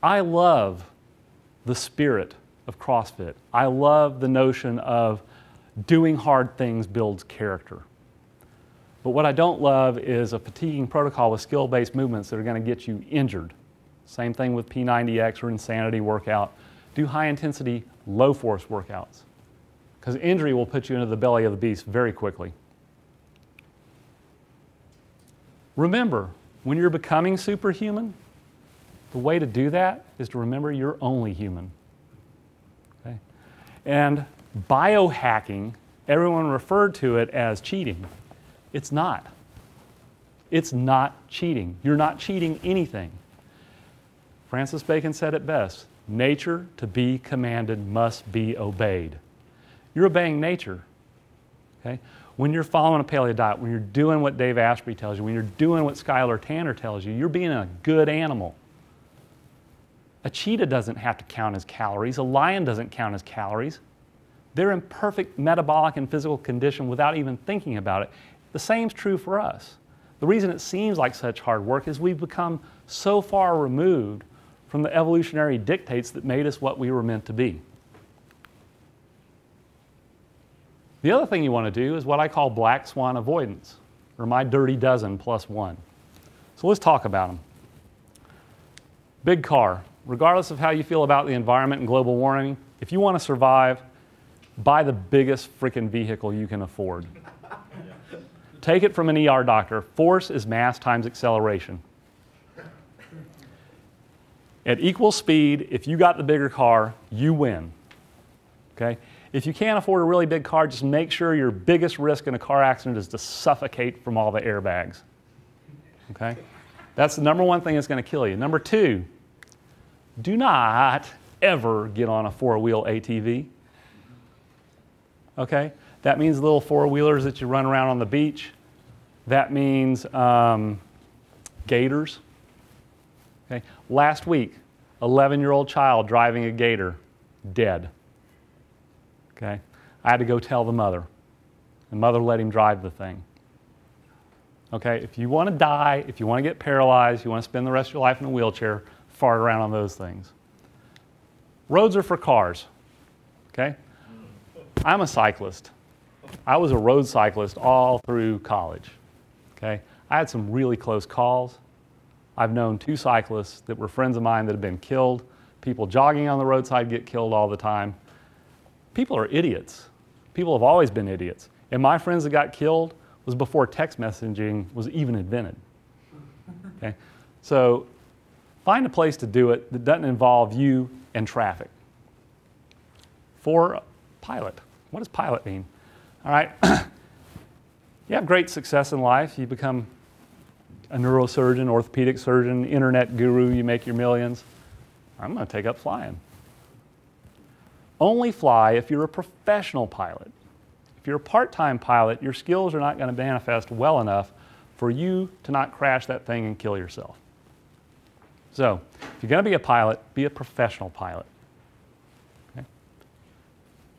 I love the spirit of CrossFit. I love the notion of doing hard things builds character. But what I don't love is a fatiguing protocol with skill-based movements that are going to get you injured. Same thing with P90X or Insanity workout. Do high-intensity, low-force workouts, because injury will put you into the belly of the beast very quickly. Remember, when you're becoming superhuman, the way to do that is to remember you're only human. Okay? And biohacking, everyone referred to it as cheating. It's not. It's not cheating. You're not cheating anything. Francis Bacon said it best, nature to be commanded must be obeyed. You're obeying nature. Okay? When you're following a paleo diet, when you're doing what Dave Asprey tells you, when you're doing what Skylar Tanner tells you, you're being a good animal. A cheetah doesn't have to count as calories. A lion doesn't count as calories. They're in perfect metabolic and physical condition without even thinking about it. The same's true for us. The reason it seems like such hard work is we've become so far removed from the evolutionary dictates that made us what we were meant to be. The other thing you want to do is what I call black swan avoidance, or my dirty dozen plus one. So let's talk about them. Big car. Regardless of how you feel about the environment and global warming, if you want to survive, buy the biggest freaking vehicle you can afford. Take it from an ER doctor. Force is mass times acceleration. At equal speed, if you got the bigger car, you win. Okay? If you can't afford a really big car, just make sure your biggest risk in a car accident is to suffocate from all the airbags. Okay? That's the number one thing that's going to kill you. Number two, do not ever get on a four-wheel ATV. Okay? That means little four-wheelers that you run around on the beach. That means gators. Okay? Last week, 11-year-old child driving a gator, dead. Okay? I had to go tell the mother. The mother let him drive the thing. Okay? If you want to die, if you want to get paralyzed, you want to spend the rest of your life in a wheelchair, fart around on those things. Roads are for cars. Okay? I'm a cyclist. I was a road cyclist all through college. Okay? I had some really close calls. I've known 2 cyclists that were friends of mine that have been killed. People jogging on the roadside get killed all the time. People are idiots. People have always been idiots. And my friends that got killed was before text messaging was even invented. Okay? So find a place to do it that doesn't involve you and traffic. For pilot. What does pilot mean? All right. You have great success in life. You become a neurosurgeon, orthopedic surgeon, internet guru, you make your millions. I'm going to take up flying. Only fly if you're a professional pilot. If you're a part-time pilot, your skills are not going to manifest well enough for you to not crash that thing and kill yourself. So, if you're going to be a pilot, be a professional pilot. Okay?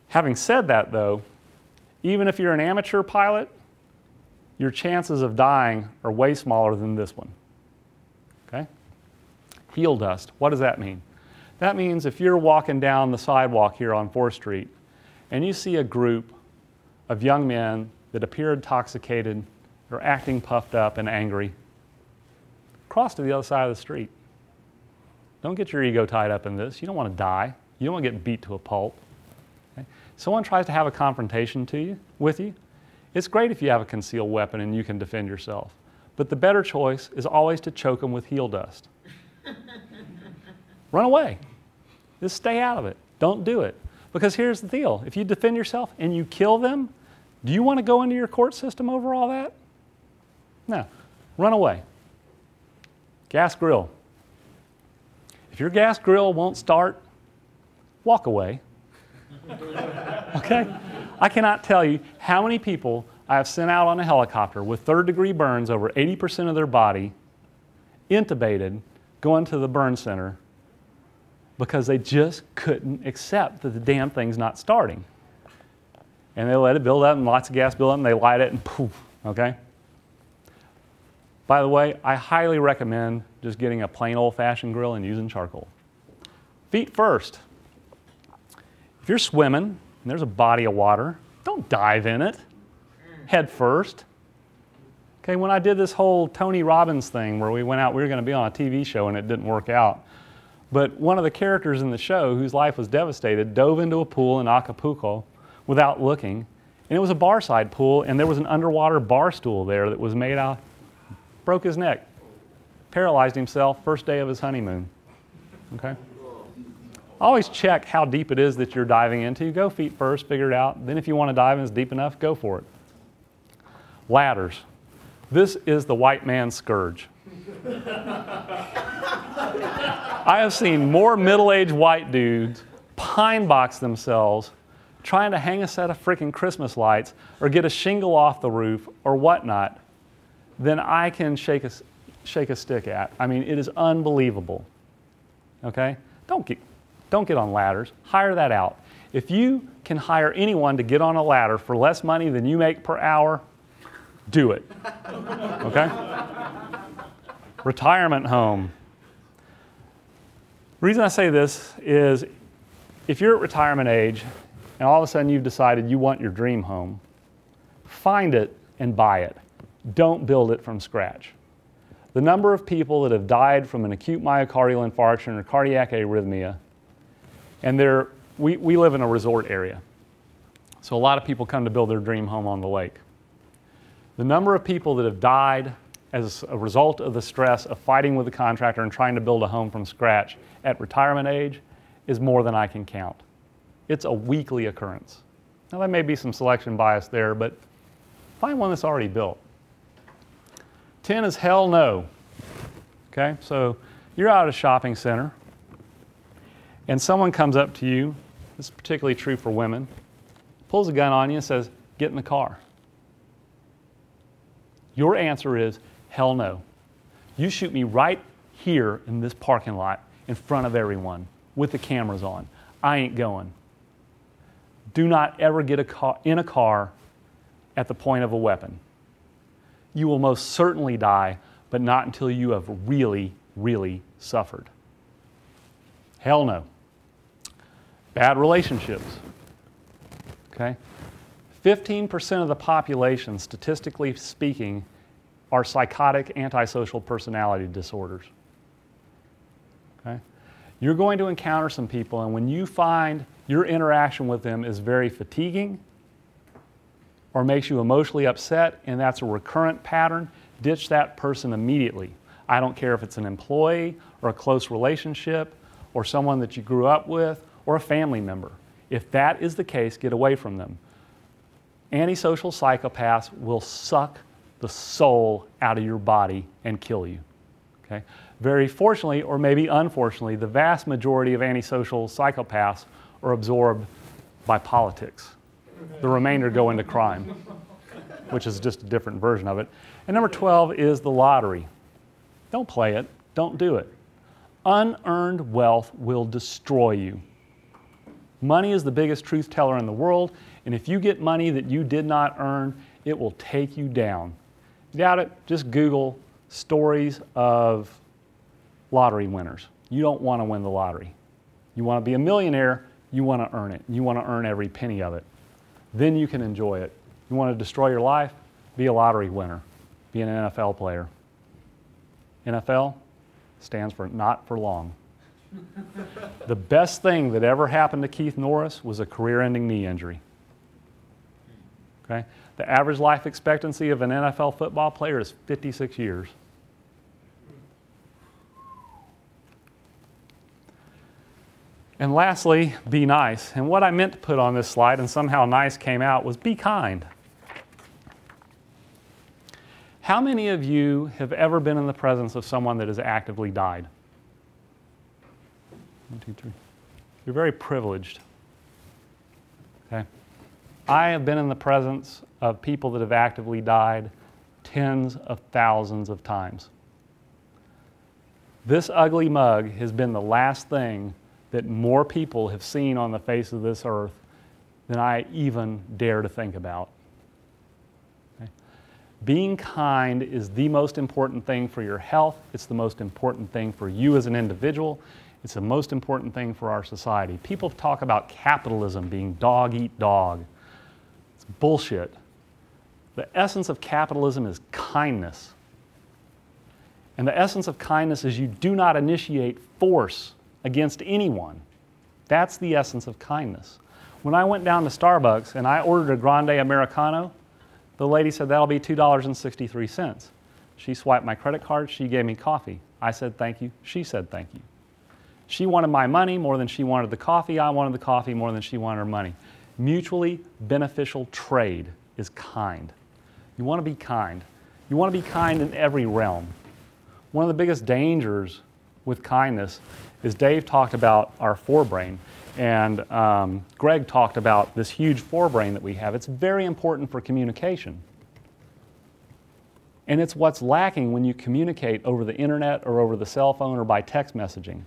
Having said that, though, even if you're an amateur pilot, your chances of dying are way smaller than this one. Okay? Heel dust. What does that mean? That means if you're walking down the sidewalk here on 4th Street and you see a group of young men that appear intoxicated or acting puffed up and angry, cross to the other side of the street. Don't get your ego tied up in this. You don't want to die. You don't want to get beat to a pulp. Okay? Someone tries to have a confrontation with you. It's great if you have a concealed weapon and you can defend yourself. But the better choice is always to choke them with heel dust. Run away. Just stay out of it. Don't do it. Because here's the deal. If you defend yourself and you kill them, do you want to go into your court system over all that? No. Run away. Gas grill. If your gas grill won't start, walk away. Okay? I cannot tell you how many people I have sent out on a helicopter with 3rd-degree burns over 80% of their body, intubated, going to the burn center because they just couldn't accept that the damn thing's not starting. And they let it build up and lots of gas build up and they light it and poof, okay? By the way, I highly recommend just getting a plain old-fashioned grill and using charcoal. Feet first. If you're swimming and there's a body of water, don't dive in it head first. Okay, when I did this whole Tony Robbins thing where we went out, we were going to be on a TV show and it didn't work out. But one of the characters in the show, whose life was devastated, dove into a pool in Acapulco without looking. And it was a bar-side pool, and there was an underwater bar stool there that was made out, broke his neck, paralyzed himself, first day of his honeymoon. Okay? Always check how deep it is that you're diving into. Go feet first, figure it out. Then if you want to dive in, it's deep enough, go for it. Ladders. This is the white man's scourge. I have seen more middle-aged white dudes pine box themselves trying to hang a set of freaking Christmas lights or get a shingle off the roof or whatnot than I can shake a stick at. I mean, it is unbelievable. Okay? Don't get on ladders. Hire that out. If you can hire anyone to get on a ladder for less money than you make per hour, do it. Okay? Retirement home. The reason I say this is if you're at retirement age and all of a sudden you've decided you want your dream home, find it and buy it. Don't build it from scratch. The number of people that have died from an acute myocardial infarction or cardiac arrhythmia, and we live in a resort area, so a lot of people come to build their dream home on the lake. The number of people that have died as a result of the stress of fighting with the contractor and trying to build a home from scratch at retirement age is more than I can count. It's a weekly occurrence. Now there may be some selection bias there, but find one that's already built. 10 is hell no. Okay, so you're out at a shopping center and someone comes up to you, this is particularly true for women, pulls a gun on you and says, get in the car. Your answer is, hell no. You shoot me right here in this parking lot in front of everyone with the cameras on. I ain't going. Do not ever get in a car at the point of a weapon. You will most certainly die, but not until you have really, really suffered. Hell no. Bad relationships. Okay? 15% of the population, statistically speaking, are psychotic antisocial personality disorders. Okay? You're going to encounter some people, and when you find your interaction with them is very fatiguing or makes you emotionally upset, and that's a recurrent pattern, ditch that person immediately. I don't care if it's an employee or a close relationship or someone that you grew up with or a family member. If that is the case, get away from them. Antisocial psychopaths will suck the soul out of your body and kill you. Okay? Very fortunately, or maybe unfortunately, the vast majority of antisocial psychopaths are absorbed by politics. The remainder go into crime, which is just a different version of it. And number 12 is the lottery. Don't play it. Don't do it. Unearned wealth will destroy you. Money is the biggest truth teller in the world, and if you get money that you did not earn, it will take you down. Doubt it? Just Google stories of lottery winners. You don't want to win the lottery. You want to be a millionaire, you want to earn it. You want to earn every penny of it. Then you can enjoy it. You want to destroy your life? Be a lottery winner. Be an NFL player. NFL stands for not for long. The best thing that ever happened to Keith Norris was a career-ending knee injury. Okay? The average life expectancy of an NFL football player is 56 years. And lastly, be nice. And what I meant to put on this slide, and somehow nice came out, was be kind. How many of you have ever been in the presence of someone that has actively died? 1, 2, 3. You're very privileged. Okay? I have been in the presence of people that have actively died tens of thousands of times. This ugly mug has been the last thing that more people have seen on the face of this earth than I even dare to think about. Okay? Being kind is the most important thing for your health. It's the most important thing for you as an individual. It's the most important thing for our society. People talk about capitalism being dog eat dog. It's bullshit. The essence of capitalism is kindness. And the essence of kindness is you do not initiate force against anyone. That's the essence of kindness. When I went down to Starbucks and I ordered a Grande Americano, the lady said, that'll be $2.63. She swiped my credit card, she gave me coffee. I said thank you, she said thank you. She wanted my money more than she wanted the coffee, I wanted the coffee more than she wanted her money. Mutually beneficial trade is kind. You want to be kind. You want to be kind in every realm. One of the biggest dangers with kindness is Dave talked about our forebrain, and Greg talked about this huge forebrain that we have. It's very important for communication. And it's what's lacking when you communicate over the internet or over the cell phone or by text messaging.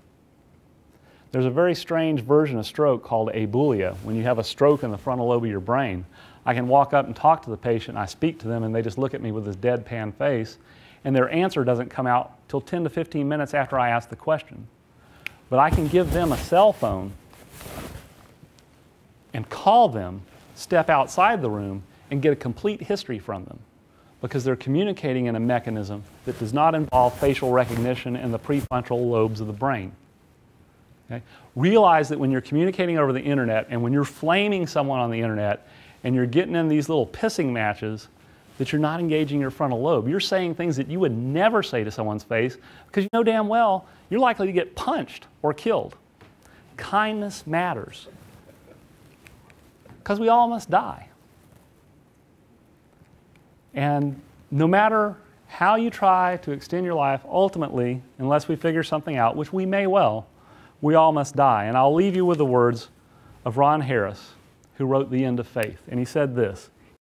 There's a very strange version of stroke called abulia. When you have a stroke in the frontal lobe of your brain, I can walk up and talk to the patient, I speak to them, and they just look at me with this deadpan face, and their answer doesn't come out till 10 to 15 minutes after I ask the question. But I can give them a cell phone and call them, step outside the room, and get a complete history from them, because they're communicating in a mechanism that does not involve facial recognition in the prefrontal lobes of the brain. Okay? Realize that when you're communicating over the internet and when you're flaming someone on the internet and you're getting in these little pissing matches, that you're not engaging your frontal lobe. You're saying things that you would never say to someone's face because you know damn well you're likely to get punched or killed. Kindness matters because we all must die. And no matter how you try to extend your life, ultimately, unless we figure something out, which we may well, we all must die. And I'll leave you with the words of Ron Harris, who wrote The End of Faith. And he said this: